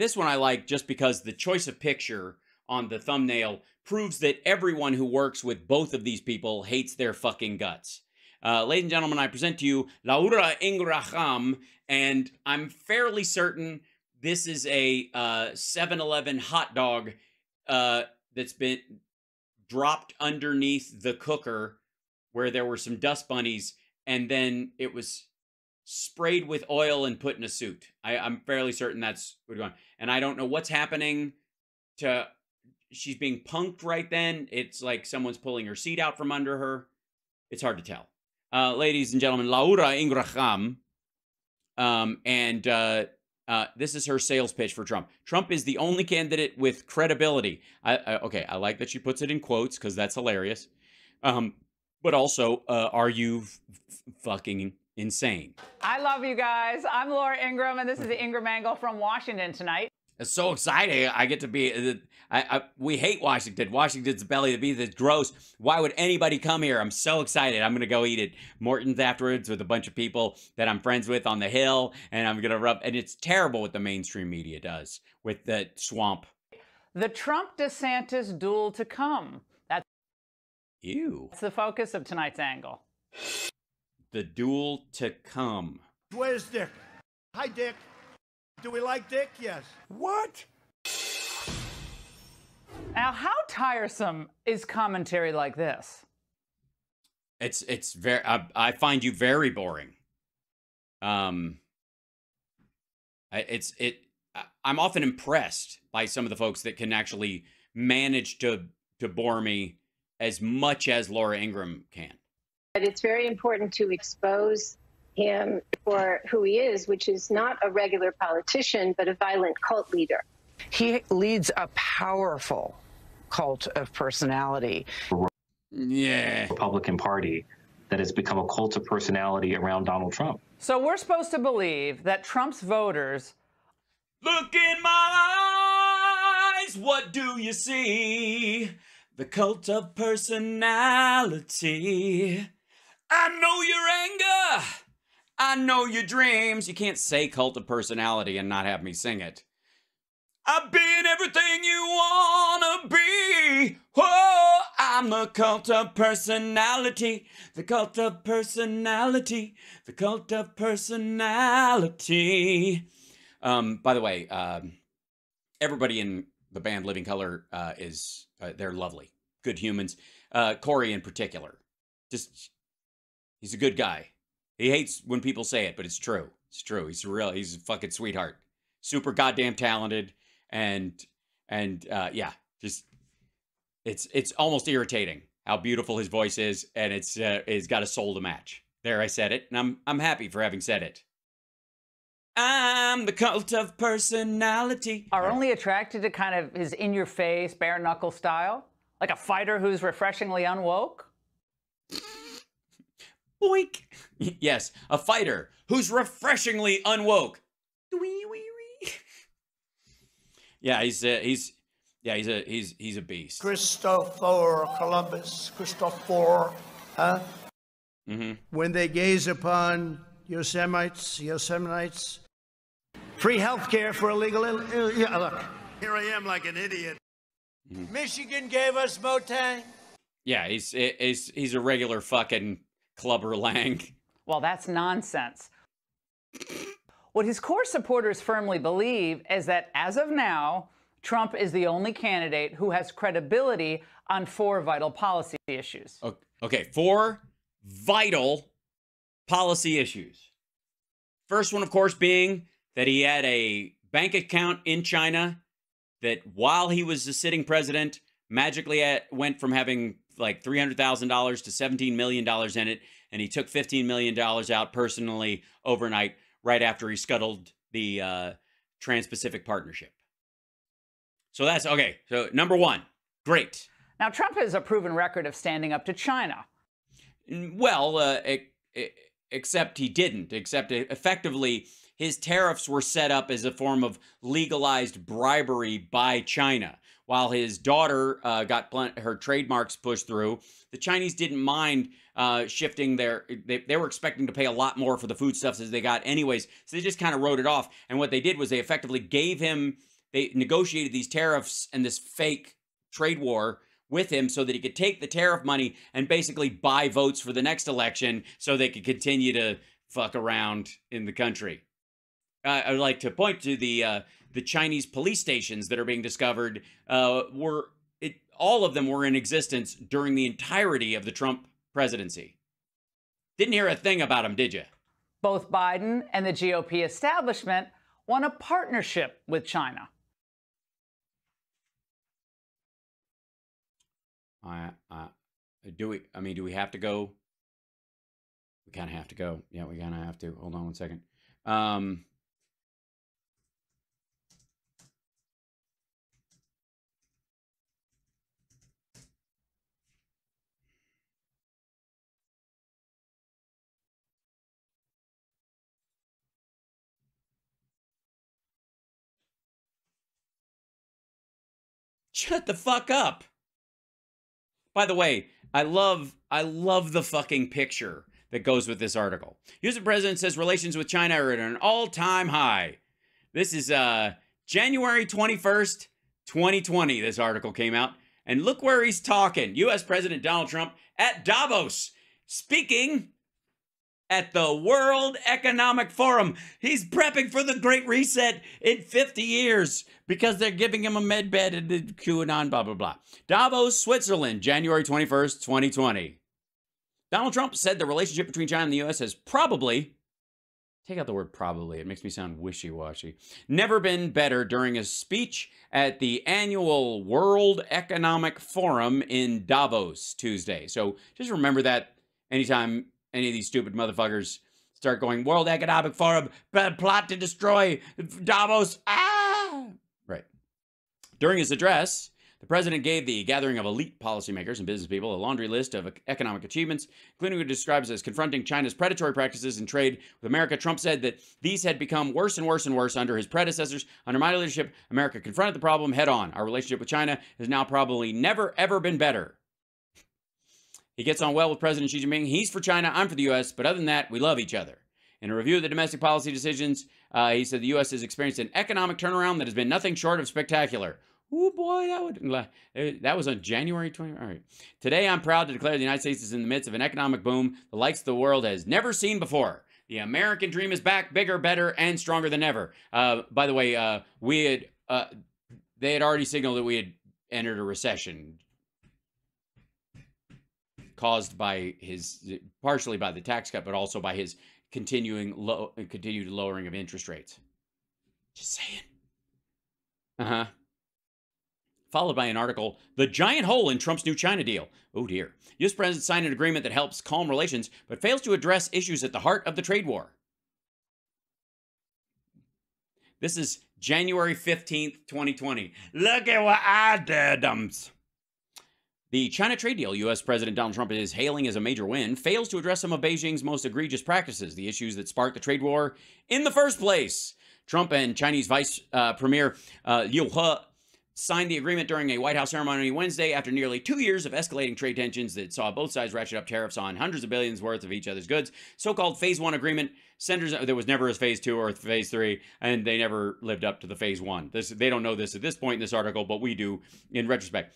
This one I like just because the choice of picture on the thumbnail proves that everyone who works with both of these people hates their fucking guts. Ladies and gentlemen, I present to you Laura Ingraham, and I'm fairly certain this is a 7-Eleven hot dog that's been dropped underneath the cooker where there were some dust bunnies, and then it was sprayed with oil and put in a suit. I'm fairly certain that's what's going on. And I don't know what's happening to... She's being punked right then. It's like someone's pulling her seat out from under her. It's hard to tell. Ladies and gentlemen, Laura Ingraham. This is her sales pitch for Trump. Trump is the only candidate with credibility. Okay, I like that she puts it in quotes because that's hilarious. But also, are you fucking insane? I love you guys. I'm Laura Ingraham, and this is the Ingram Angle from Washington tonight. It's so exciting. I get to be... we hate Washington. Washington's belly to be this gross. Why would anybody come here? I'm so excited. I'm going to go eat at Morton's afterwards with a bunch of people that I'm friends with on the Hill, and I'm going to rub... And it's terrible what the mainstream media does with the swamp. The Trump-DeSantis duel to come. Ew. That's the focus of tonight's angle. The duel to come. Where's Dick? Hi, Dick. Do we like Dick? Yes. What? Now, how tiresome is commentary like this? It's very... I find you very boring. I'm often impressed by some of the folks that can actually manage to bore me as much as Laura Ingraham can. But it's very important to expose him for who he is, which is not a regular politician, but a violent cult leader. He leads a powerful cult of personality. Yeah. Republican Party that has become a cult of personality around Donald Trump. So we're supposed to believe that Trump's voters... Look in my eyes, what do you see? The cult of personality. I know your anger. I know your dreams. You can't say cult of personality and not have me sing it. I've been everything you wanna be. Oh, I'm the cult of personality. The cult of personality. The cult of personality. By the way, everybody in the band Living Colour is, they're lovely. Good humans. Corey in particular. Just, he's a good guy. He hates when people say it, but it's true. It's true. He's a fucking sweetheart. Super goddamn talented. And yeah, just, it's almost irritating how beautiful his voice is. And it's got a soul to match. There, I said it. And I'm happy for having said it. I'm the cult of personality. Are only attracted to kind of his in-your-face, bare-knuckle style? Like a fighter who's refreshingly unwoke? Boink. Yes, a fighter who's refreshingly unwoke. Yeah, he's a beast. Christopher Columbus, Christopher, huh? Mm-hmm. When they gaze upon Yosemite, free health care for illegal... yeah, look, here I am like an idiot. Mm-hmm. Michigan gave us Motang. Yeah, he's a regular fucking Clubber Lang. Well, that's nonsense. What his core supporters firmly believe is that, as of now, Trump is the only candidate who has credibility on 4 vital policy issues. Okay, 4 vital policy issues. First one, of course, being that he had a bank account in China that, while he was the sitting president, magically went from having like $300,000 to $17 million in it, and he took $15 million out personally overnight, right after he scuttled the Trans-Pacific Partnership. So that's, okay, so number 1, great. Now, Trump has a proven record of standing up to China. Well, except he didn't, except effectively his tariffs were set up as a form of legalized bribery by China. While his daughter got her trademarks pushed through, the Chinese didn't mind shifting their... They were expecting to pay a lot more for the foodstuffs as they got anyways, so they just kind of wrote it off. And what they did was they effectively gave him they negotiated these tariffs and this fake trade war with him so that he could take the tariff money and basically buy votes for the next election so they could continue to fuck around in the country. I would like to point to the Chinese police stations that are being discovered. All of them were in existence during the entirety of the Trump presidency. Didn't hear a thing about them, did you? Both Biden and the GOP establishment want a partnership with China. Do we have to go? We kind of have to go. Yeah, we kind of have to. Hold on one second. Shut the fuck up. By the way, I love the fucking picture that goes with this article. Here's the president says relations with China are at an all-time high. This is January 21st, 2020, this article came out. And look where he's talking. U.S. President Donald Trump at Davos, speaking at the World Economic Forum. He's prepping for the Great Reset in 50 years because they're giving him a med bed and QAnon, blah, blah, blah. Davos, Switzerland, January 21st, 2020. Donald Trump said the relationship between China and the U.S. has probably, take out the word probably, it makes me sound wishy-washy, never been better during a speech at the annual World Economic Forum in Davos Tuesday. So just remember that anytime any of these stupid motherfuckers start going, World Economic Forum, plot to destroy Davos, Right. During his address, the president gave the gathering of elite policymakers and business people a laundry list of economic achievements, including what he describes as confronting China's predatory practices in trade with America. Trump said that these had become worse and worse and worse under his predecessors. Under my leadership, America confronted the problem head on. Our relationship with China has now probably never, ever been better. He gets on well with President Xi Jinping. He's for China, I'm for the U.S., but other than that, we love each other. In a review of the domestic policy decisions, he said the U.S. has experienced an economic turnaround that has been nothing short of spectacular. Oh boy, that was on January 20. All right. Today, I'm proud to declare the United States is in the midst of an economic boom the likes the world has never seen before. The American dream is back, bigger, better, and stronger than ever. By the way, they had already signaled that we had entered a recession caused by partially by the tax cut, but also by his continued lowering of interest rates. Just saying. Followed by an article, The Giant Hole in Trump's New China Deal. Oh dear. U.S. President signed an agreement that helps calm relations, but fails to address issues at the heart of the trade war. This is January 15th, 2020. Look at what I did. The China trade deal U.S. President Donald Trump is hailing as a major win fails to address some of Beijing's most egregious practices, the issues that sparked the trade war in the first place. Trump and Chinese Vice Premier Liu He signed the agreement during a White House ceremony Wednesday after nearly 2 years of escalating trade tensions that saw both sides ratchet up tariffs on hundreds of billions worth of each other's goods. So-called Phase 1 agreement centers, there was never a Phase 2 or Phase 3, and they never lived up to the Phase 1. They don't know this at this point in this article, but we do in retrospect.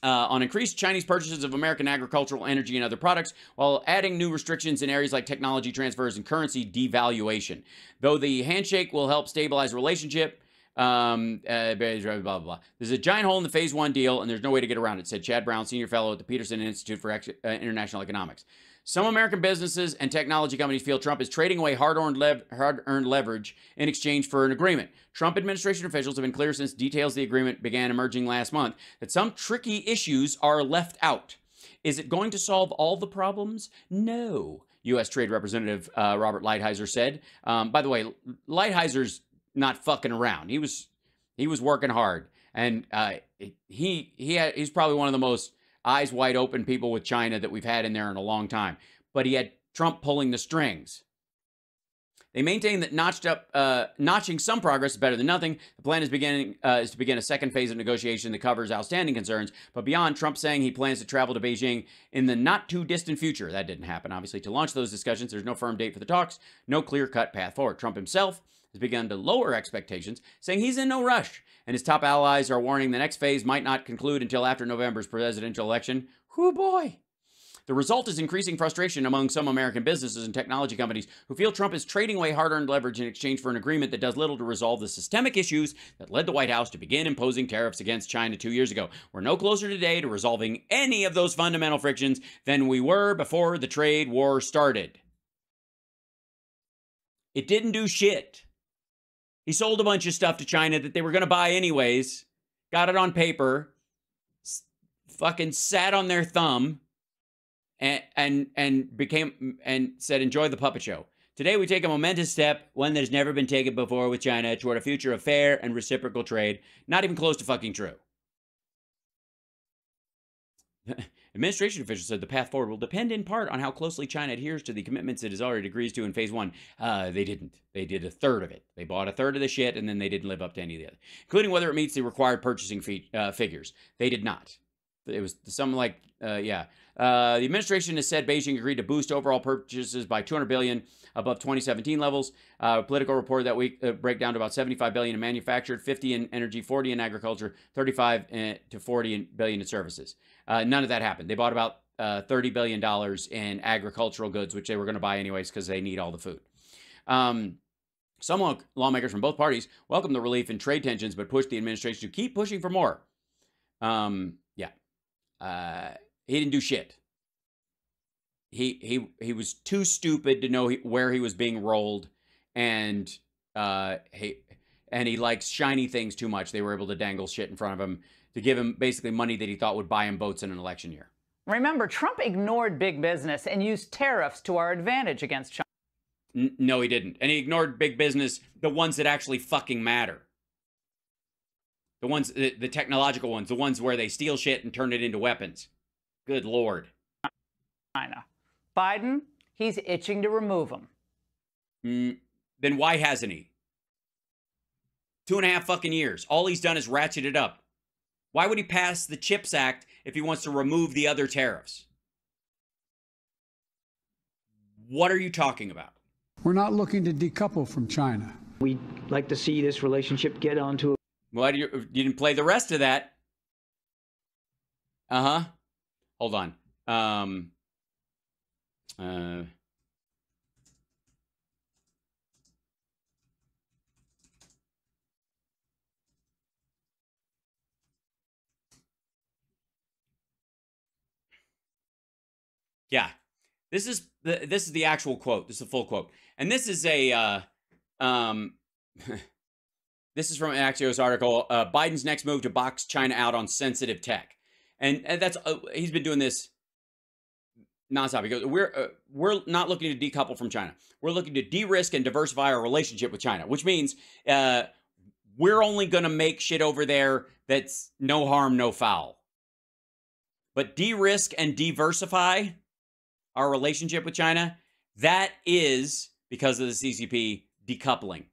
On increased Chinese purchases of American agricultural, energy, and other products, while adding new restrictions in areas like technology transfers and currency devaluation. Though the handshake will help stabilize the relationship, blah, blah, blah. There's a giant hole in the Phase 1 deal, and there's no way to get around it, said Chad Brown, senior fellow at the Peterson Institute for International Economics. Some American businesses and technology companies feel Trump is trading away hard-earned leverage in exchange for an agreement. Trump administration officials have been clear since details of the agreement began emerging last month that some tricky issues are left out. Is it going to solve all the problems? No, U.S. Trade Representative Robert Lighthizer said. By the way, Lighthizer not fucking around. He was working hard, and he's probably one of the most eyes wide open people with China that we've had in there in a long time. But he had Trump pulling the strings. They maintain that notching some progress is better than nothing. The plan is to begin a second phase of negotiation that covers outstanding concerns. But beyond, Trump saying he plans to travel to Beijing in the not too distant future. That didn't happen, obviously. To launch those discussions, there's no firm date for the talks, no clear-cut path forward. Trump himself has begun to lower expectations, saying he's in no rush, and his top allies are warning the next phase might not conclude until after November's presidential election. Whoo boy. The result is increasing frustration among some American businesses and technology companies who feel Trump is trading away hard-earned leverage in exchange for an agreement that does little to resolve the systemic issues that led the White House to begin imposing tariffs against China 2 years ago. We're no closer today to resolving any of those fundamental frictions than we were before the trade war started. It didn't do shit. He sold a bunch of stuff to China that they were going to buy anyways, got it on paper, fucking sat on their thumb, and said, enjoy the puppet show. Today, we take a momentous step, one that has never been taken before with China, toward a future of fair and reciprocal trade. Not even close to fucking true. Administration officials said the path forward will depend in part on how closely China adheres to the commitments it has already agreed to in phase one. They didn't. They did a third of it. They bought a third of the shit, and then they didn't live up to any of the other, including whether it meets the required purchasing figures. They did not. It was something like, the administration has said Beijing agreed to boost overall purchases by $200 billion above 2017 levels. Political report that week break down to about $75 billion in manufactured, 50 in energy, 40 in agriculture, 35 to 40 billion in services. None of that happened. They bought about $30 billion in agricultural goods, which they were going to buy anyways because they need all the food. Some lawmakers from both parties welcomed the relief in trade tensions, but pushed the administration to keep pushing for more. He didn't do shit. He was too stupid to know where he was being rolled, and he likes shiny things too much. They were able to dangle shit in front of him to give him basically money that he thought would buy him votes in an election year. Remember, Trump ignored big business and used tariffs to our advantage against China. No, he didn't. And he ignored big business, the ones that actually fucking matter. The ones, the technological ones, the ones where they steal shit and turn it into weapons. Good Lord. China. Biden, he's itching to remove them. Then why hasn't he? 2.5 fucking years. All he's done is ratchet it up. Why would he pass the CHIPS Act if he wants to remove the other tariffs? What are you talking about? We're not looking to decouple from China. We'd like to see this relationship get onto a... Why you didn't play the rest of that? Hold on. Yeah, this is the actual quote. This is a full quote, and this is a this is from an Axios article. Biden's next move to box China out on sensitive tech, and that's he's been doing this nonstop. He goes, we're not looking to decouple from China. We're looking to de-risk and diversify our relationship with China, which means we're only going to make shit over there that's no harm, no foul. But de-risk and diversify our relationship with China, that is, because of the CCP, decoupling.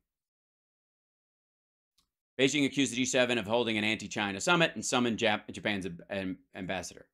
Beijing accused the G7 of holding an anti-China summit and summoned Japan's ambassador.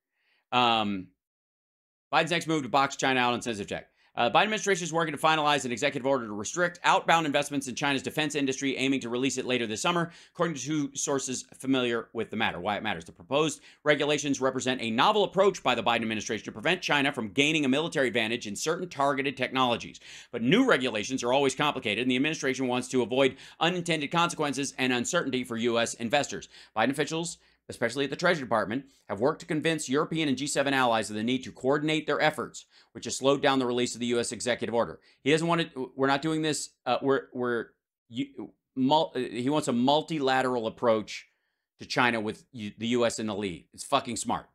Biden's next move to box China out on sensitive tech. Biden administration is working to finalize an executive order to restrict outbound investments in China's defense industry, aiming to release it later this summer, according to two sources familiar with the matter. Why it matters. The proposed regulations represent a novel approach by the Biden administration to prevent China from gaining a military advantage in certain targeted technologies. But new regulations are always complicated, and the administration wants to avoid unintended consequences and uncertainty for U.S. investors. Biden officials, especially at the Treasury Department, have worked to convince European and G7 allies of the need to coordinate their efforts, which has slowed down the release of the U.S. executive order. He doesn't want to, we're not doing this, he wants a multilateral approach to China with the U.S. in the lead. It's fucking smart.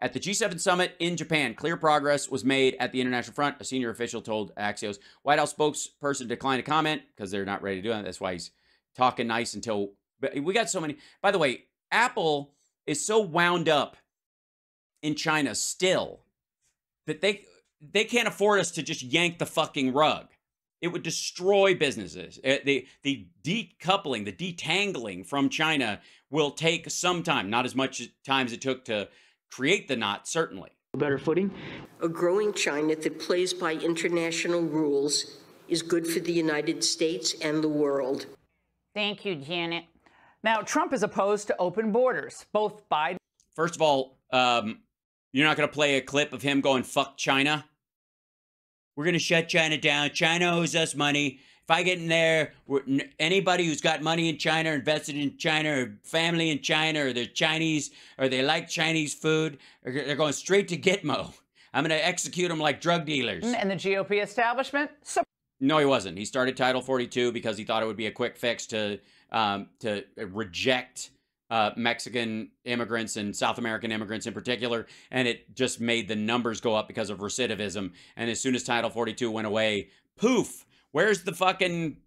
At the G7 summit in Japan, clear progress was made at the international front, a senior official told Axios. White House spokesperson declined to comment because they're not ready to do that. That's why he's talking nice until, we got so many, by the way, Apple is so wound up in China still that they can't afford us to just yank the fucking rug. It would destroy businesses. The decoupling, the detangling from China will take some time, not as much time as it took to create the knot, certainly. Better footing. A growing China that plays by international rules is good for the United States and the world. Thank you, Janet. Now, Trump is opposed to open borders. Both Biden... First of all, you're not going to play a clip of him going, fuck China? We're going to shut China down. China owes us money. If I get in there, anybody who's got money in China, invested in China, or family in China, or they're Chinese, or they like Chinese food, they're going straight to Gitmo. I'm going to execute them like drug dealers. And the GOP establishment... No, he wasn't. He started Title 42 because he thought it would be a quick fix to reject Mexican immigrants and South American immigrants in particular, and it just made the numbers go up because of recidivism. And as soon as Title 42 went away, poof, where's the fucking,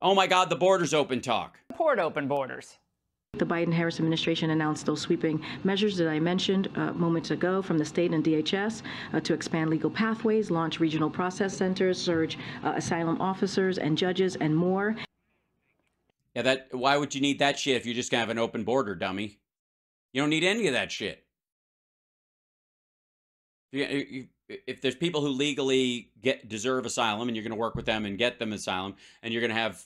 oh my God, the border's open talk? Support open borders. The Biden-Harris administration announced those sweeping measures that I mentioned moments ago from the state and DHS to expand legal pathways, launch regional process centers, surge asylum officers and judges, and more. Yeah, why would you need that shit if you're just going to have an open border, dummy? You don't need any of that shit. If there's people who legally deserve asylum and you're going to work with them and get them asylum, and you're going to have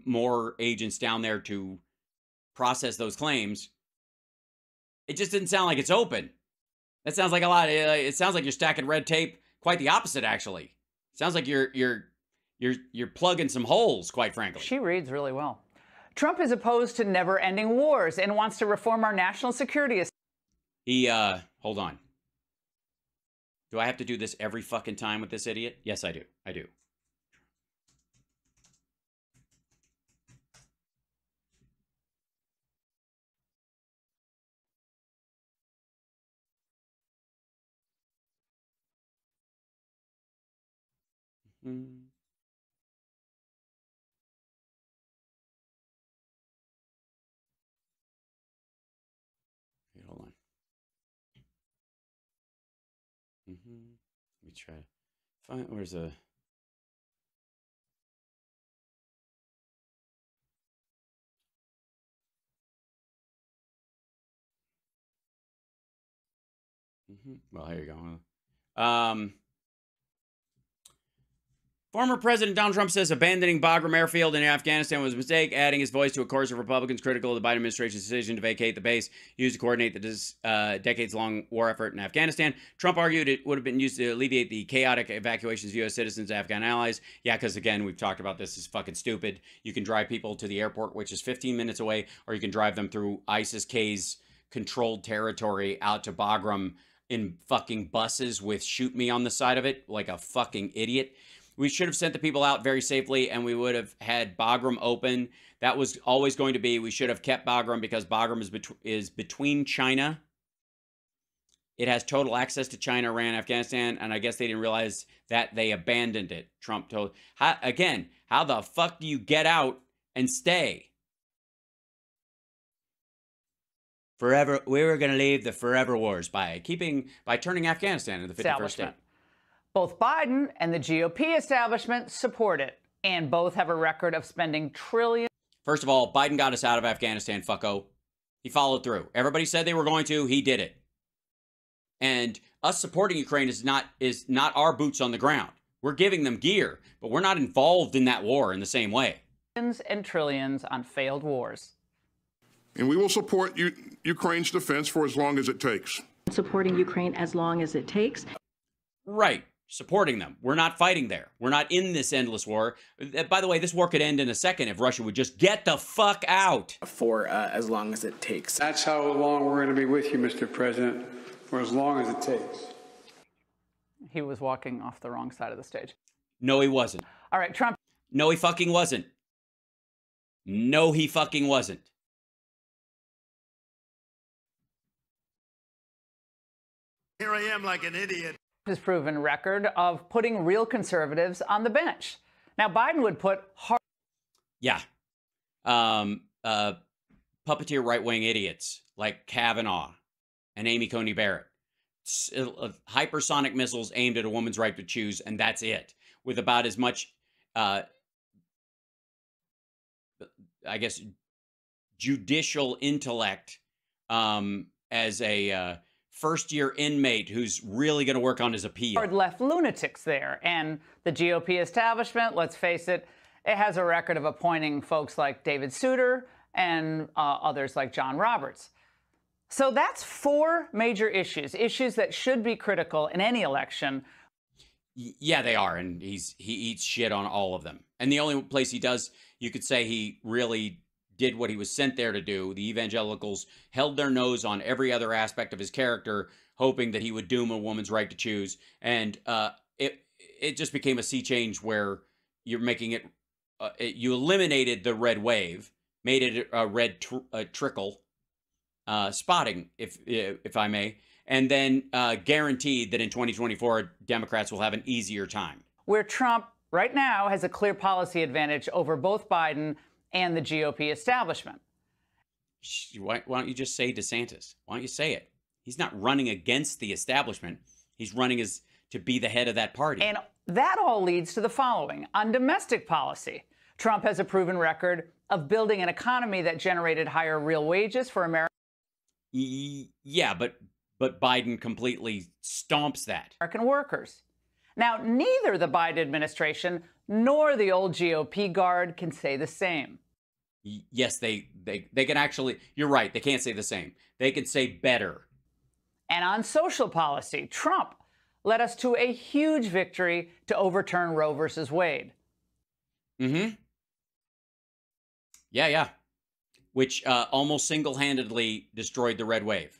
more agents down there to process those claims, it just didn't sound like it's open. That sounds like a lot. It sounds like you're stacking red tape. Quite the opposite, actually. It sounds like you're plugging some holes, quite frankly. She reads really well. Trump is opposed to never-ending wars and wants to reform our national security. He, hold on. Do I have to do this every fucking time with this idiot? Yes, I do. I do. Hold on. Let me try to find, where's a... Well, here you go. Former President Donald Trump says abandoning Bagram Airfield in Afghanistan was a mistake, adding his voice to a chorus of Republicans critical of the Biden administration's decision to vacate the base used to coordinate this decades-long war effort in Afghanistan. Trump argued it would have been used to alleviate the chaotic evacuations of U.S. citizens and Afghan allies. Yeah, because, again, we've talked about this. It's fucking stupid. You can drive people to the airport, which is 15 minutes away, or you can drive them through ISIS-K's controlled territory out to Bagram in fucking buses with shoot me on the side of it like a fucking idiot. We should have sent the people out very safely, and we would have had Bagram open. That was always going to be. We should have kept Bagram because Bagram is between China. It has total access to China, Iran, Afghanistan, and I guess they didn't realize that they abandoned it. Trump told, again, how the fuck do you get out and stay? Forever, we were going to leave the forever wars by turning Afghanistan into the 51st state. Both Biden and the GOP establishment support it, and both have a record of spending trillions. Not of all, Biden got us out of Afghanistan, fucko. He followed through. Everybody said they were going to. He did it. And us supporting Ukraine is not our boots on the ground. We're giving them gear, but we're not involved in that war in the same way. And trillions on failed wars. And we will support Ukraine's defense for as long as it takes. Supporting Ukraine as long as it takes. Right. Supporting them. We're not fighting there. We're not in this endless war. By the way, this war could end in a second if Russia would just get the fuck out. For as long as it takes. That's how long we're going to be with you, Mr. President, for as long as it takes. He was walking off the wrong side of the stage. No, he wasn't. All right, Trump. No, he fucking wasn't. No, he fucking wasn't. Here I am like an idiot. His proven record of putting real conservatives on the bench. Now, Biden would put hard... Yeah. Puppeteer right-wing idiots like Kavanaugh and Amy Coney Barrett. Hypersonic missiles aimed at a woman's right to choose, and that's it. With about as much, I guess, judicial intellect as a first-year inmate who's really going to work on his appeal. Left lunatics there. And the GOP establishment, let's face it, it has a record of appointing folks like David Souter and others like John Roberts. So that's 4 major issues that should be critical in any election. Yeah, they are, and he eats shit on all of them. And the only place he does, you could say he really did what he was sent there to do. The evangelicals held their nose on every other aspect of his character, hoping that he would doom a woman's right to choose. And it just became a sea change where you're making it, you eliminated the red wave, made it a red trickle, spotting, if I may, and then guaranteed that in 2024, Democrats will have an easier time. Where Trump right now has a clear policy advantage over both Biden and the GOP establishment. Why don't you just say DeSantis? Why don't you say it? He's not running against the establishment. He's running to be the head of that party. And that all leads to the following. On domestic policy, Trump has a proven record of building an economy that generated higher real wages for Americans. Yeah, but Biden completely stomps that. American workers. Now, neither the Biden administration nor the old GOP guard can say the same. Yes, they can actually, you're right, they can't say the same. They can say better. And on social policy, Trump led us to a huge victory to overturn Roe versus Wade. Mm-hmm. Yeah. Which almost single-handedly destroyed the red wave.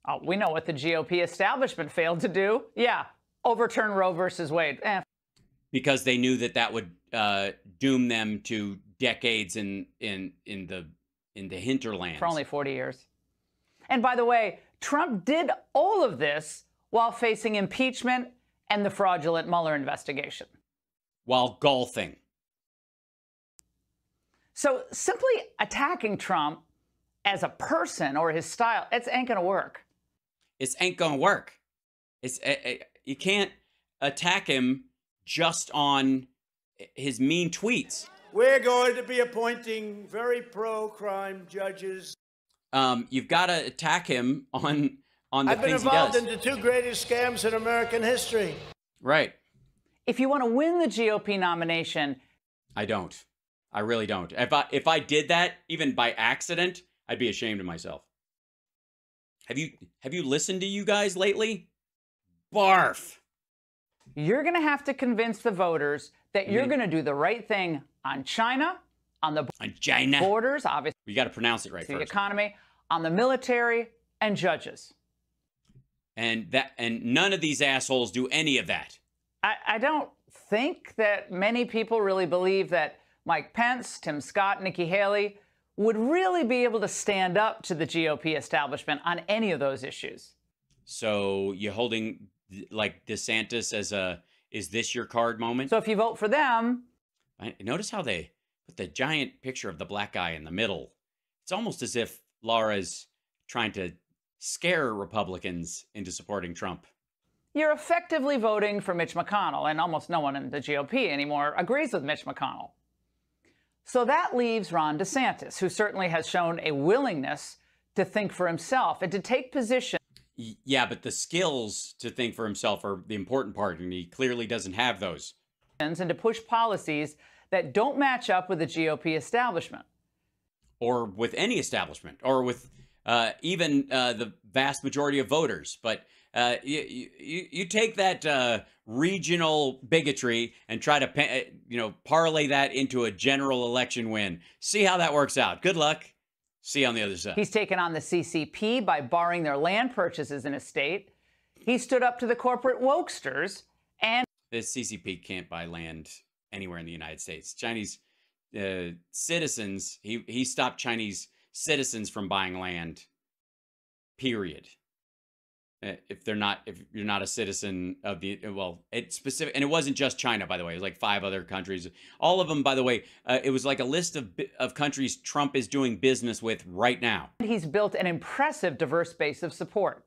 Oh, we know what the GOP establishment failed to do. Yeah, overturn Roe versus Wade. Because they knew that would doom them to decades in the hinterlands. For only 40 years. And by the way, Trump did all of this while facing impeachment and the fraudulent Mueller investigation. While golfing. So simply attacking Trump as a person or his style, it ain't going to work. It ain't going to work. You can't attack him just on his mean tweets. We're going to be appointing very pro-crime judges. You've got to attack him on the things he does. I've been involved in the 2 greatest scams in American history. Right. If you want to win the GOP nomination, I don't. I really don't. If I did that, even by accident, I'd be ashamed of myself. Have you listened to you guys lately? Barf. You're going to have to convince the voters that you're going to do the right thing on China, on the borders, obviously. You got to pronounce it right the first. Economy, on the military, and judges. And none of these assholes do any of that. I don't think that many people really believe that Mike Pence, Tim Scott, Nikki Haley would really be able to stand up to the GOP establishment on any of those issues. So you're holding like DeSantis as is this your card moment? So if you vote for them. Notice how they put the giant picture of the black guy in the middle. It's almost as if Laura's trying to scare Republicans into supporting Trump. You're effectively voting for Mitch McConnell, and almost no one in the GOP anymore agrees with Mitch McConnell. So that leaves Ron DeSantis, who certainly has shown a willingness to think for himself and to take position. Yeah, but the skills to think for himself are the important part, and he clearly doesn't have those. And to push policies that don't match up with the GOP establishment. Or with any establishment, or with even the vast majority of voters. But you take that regional bigotry and try to parlay that into a general election win. See how that works out. Good luck. See you on the other side. He's taken on the CCP by barring their land purchases in his state. He stood up to the corporate wokesters and the CCP can't buy land anywhere in the United States. Chinese citizens, he stopped Chinese citizens from buying land. Period. If you're not a citizen of the, it's specific, and it wasn't just China, by the way. It was like 5 other countries. All of them, by the way, it was like a list of countries Trump is doing business with right now. He's built an impressive diverse base of support.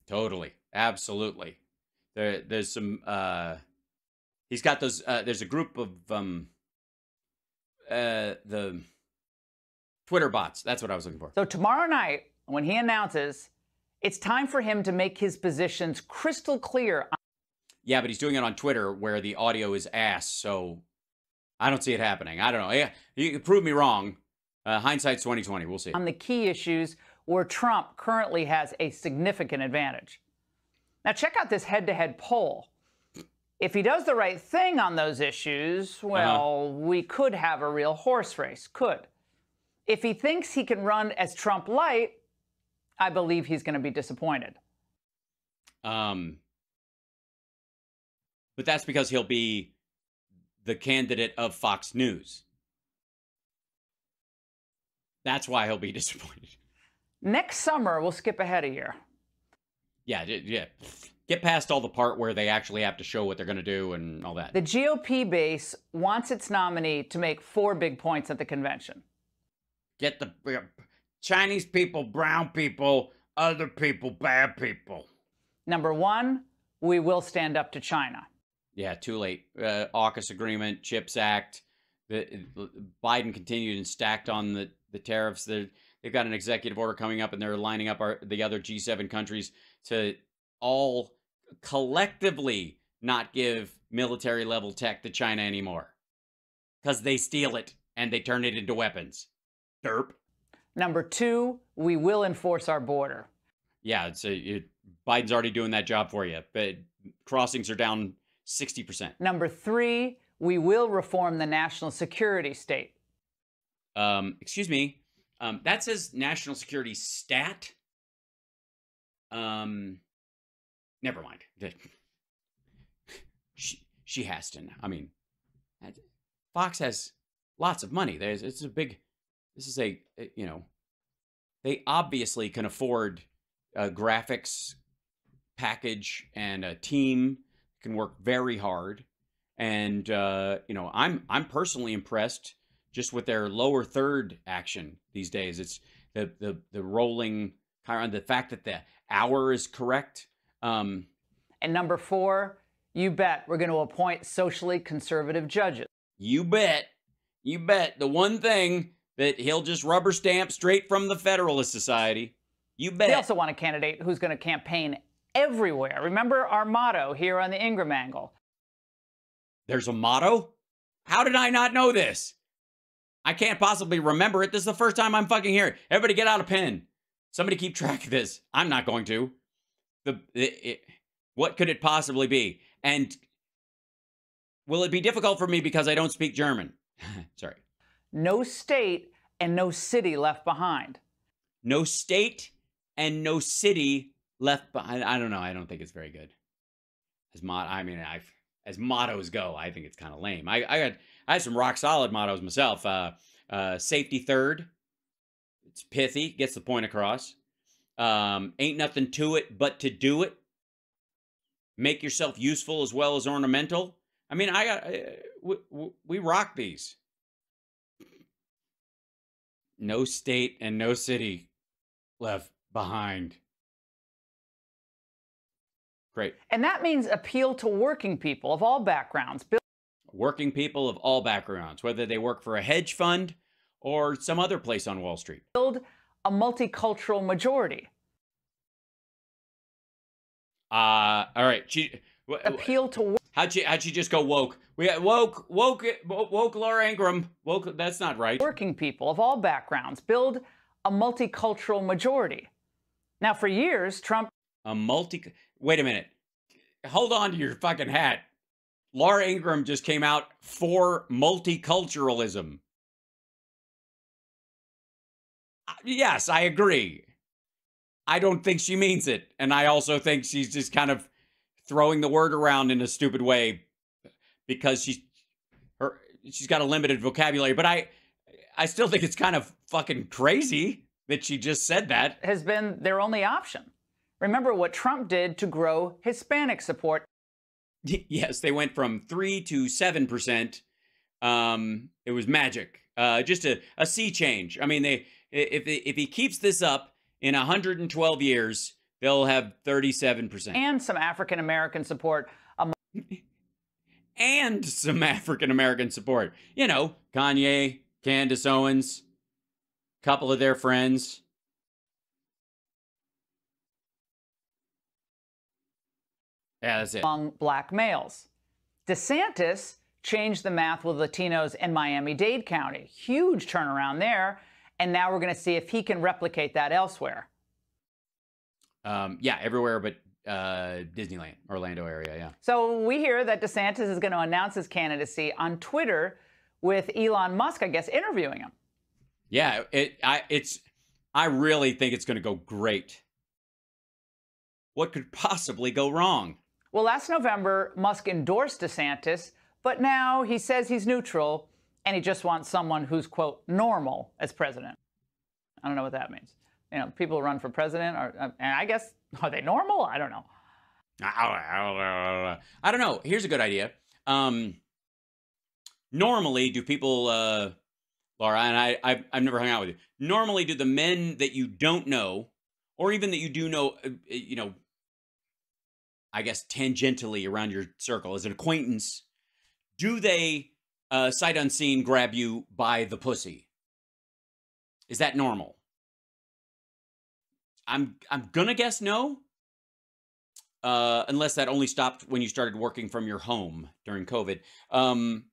Totally, absolutely. There's some. He's got those. There's a group of the Twitter bots. That's what I was looking for. So tomorrow night, when he announces It's time for him to make his positions crystal clear. Yeah, but he's doing it on Twitter where the audio is ass, so I don't see it happening. I don't know. Yeah, you can prove me wrong. Hindsight's 2020. We'll see. On the key issues where Trump currently has a significant advantage. Now, check out this head-to-head poll. If he does the right thing on those issues, well, we could have a real horse race. Could. If he thinks he can run as Trump light, I believe he's going to be disappointed. But that's because he'll be the candidate of Fox News. That's why he'll be disappointed. Next summer, we'll skip ahead a year. Yeah. Get past all the part where they actually have to show what they're going to do and all that. The GOP base wants its nominee to make 4 big points at the convention. Get the Chinese people, brown people, other people, bad people. Number 1, we will stand up to China. Yeah, too late. AUKUS agreement, CHIPS Act. Biden continued and stacked on the tariffs. They've got an executive order coming up, and they're lining up the other G7 countries to all collectively not give military-level tech to China anymore. Because they steal it, and they turn it into weapons. Derp. Number 2, we will enforce our border. Yeah, Biden's already doing that job for you. But crossings are down 60%. Number 3, we will reform the national security state. Excuse me. That says national security stat. Never mind. She has to. I mean, Fox has lots of money. This is a, you know, they obviously can afford a graphics package and a team, can work very hard. And, you know, I'm personally impressed just with their lower third action these days. It's the rolling, the fact that the hour is correct. And number 4, you bet we're going to appoint socially conservative judges. You bet. You bet. The one thing that he'll just rubber stamp straight from the Federalist Society. You bet. They also want a candidate who's going to campaign everywhere. Remember our motto here on the Ingraham angle. There's a motto? How did I not know this? I can't possibly remember it. This is the first time I'm fucking hearing it. Everybody get out a pen. Somebody keep track of this. I'm not going to. What could it possibly be? And will it be difficult for me because I don't speak German? Sorry. No state and no city left behind. No state and no city left behind. I don't know. I don't think it's very good. As mottos go, I think it's kind of lame. I had some rock solid mottos myself. Safety third. It's pithy. Gets the point across. Ain't nothing to it but to do it. Make yourself useful as well as ornamental. I mean, we rock these. No state and no city left behind. Great. And that means appeal to working people of all backgrounds. Working people of all backgrounds, whether they work for a hedge fund or some other place on Wall Street. Build a multicultural majority. All right. Appeal to how'd she just go woke? We got woke Laura Ingraham. Woke. That's not right. Working people of all backgrounds. Build a multicultural majority. Now, for years, Trump. Wait a minute. Hold on to your fucking hat. Laura Ingraham just came out for multiculturalism. Yes, I agree. I don't think she means it. And I also think she's just kind of throwing the word around in a stupid way because she's got a limited vocabulary. But I still think it's kind of fucking crazy that she just said that. Has been their only option. Remember what Trump did to grow Hispanic support. Yes, they went from 3 to 7%. It was magic. Just a sea change. I mean, if he keeps this up in 112 years, they'll have 37%. And some African-American support. And some African-American support. You know, Kanye, Candace Owens, a couple of their friends. Yeah, that's it. Among black males. DeSantis changed the math with Latinos in Miami-Dade County. Huge turnaround there. And now we're going to see if he can replicate that elsewhere. Yeah, everywhere but Disneyland, Orlando area, yeah. So we hear that DeSantis is going to announce his candidacy on Twitter with Elon Musk, I guess, interviewing him. Yeah, I really think it's going to go great. What could possibly go wrong? Well, last November, Musk endorsed DeSantis, but now he says he's neutral and he just wants someone who's, quote, normal as president. I don't know what that means. You know, people who run for president are, and I guess, are they normal? I don't know. I don't know. Here's a good idea. Normally, do people, Laura, and I've never hung out with you. Normally, do the men that you don't know, or even that you do know, you know, I guess tangentially around your circle as an acquaintance, do they sight unseen grab you by the pussy? Is that normal? I'm gonna guess no. Unless that only stopped when you started working from your home during COVID. And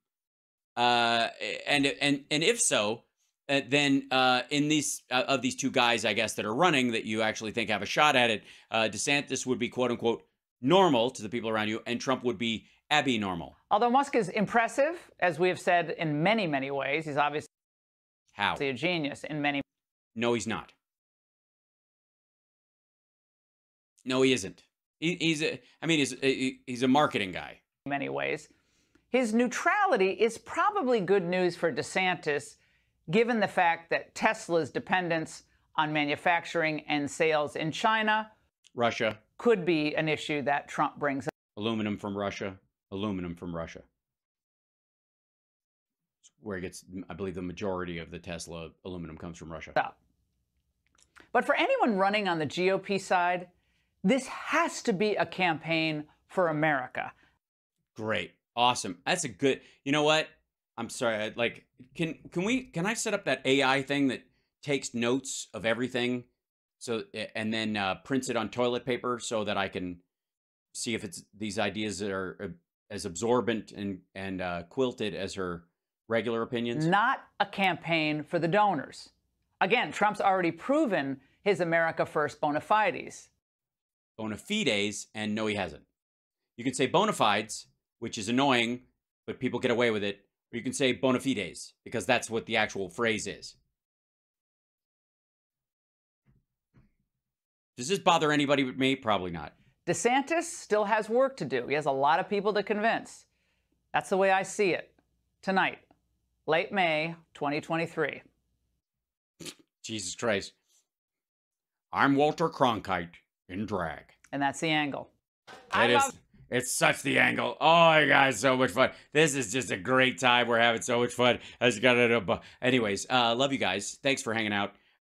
if so, then in these of these two guys, I guess, that are running that you actually think have a shot at it, DeSantis would be quote unquote normal to the people around you, and Trump would be abnormal. Although Musk is impressive, as we have said in many, many ways, he's obviously a genius in many. No, he's not. No, he isn't. He's a marketing guy. In many ways. His neutrality is probably good news for DeSantis, given the fact that Tesla's dependence on manufacturing and sales in China, Russia, could be an issue that Trump brings up. Aluminum from Russia. Aluminum from Russia. It's where it gets, I believe, the majority of the Tesla aluminum comes from Russia. But for anyone running on the GOP side, this has to be a campaign for America. Great. Awesome. That's a good, you know what? I'm sorry. Like, can I set up that AI thing that takes notes of everything, so, and then prints it on toilet paper so that I can see if it's these ideas that are as absorbent and quilted as her regular opinions? Not a campaign for the donors. Again, Trump's already proven his America First bona fides. Bona fides, and no, he hasn't. You can say bona fides, which is annoying, but people get away with it. Or you can say bona fides, because that's what the actual phrase is. Does this bother anybody but me? Probably not. DeSantis still has work to do. He has a lot of people to convince. That's the way I see it. Tonight, late May 2023. Jesus Christ. I'm Walter Cronkite in drag. And that's the angle. It's such the angle. Oh my God, so much fun. This is just a great time. We're having so much fun. Anyways, love you guys. Thanks for hanging out.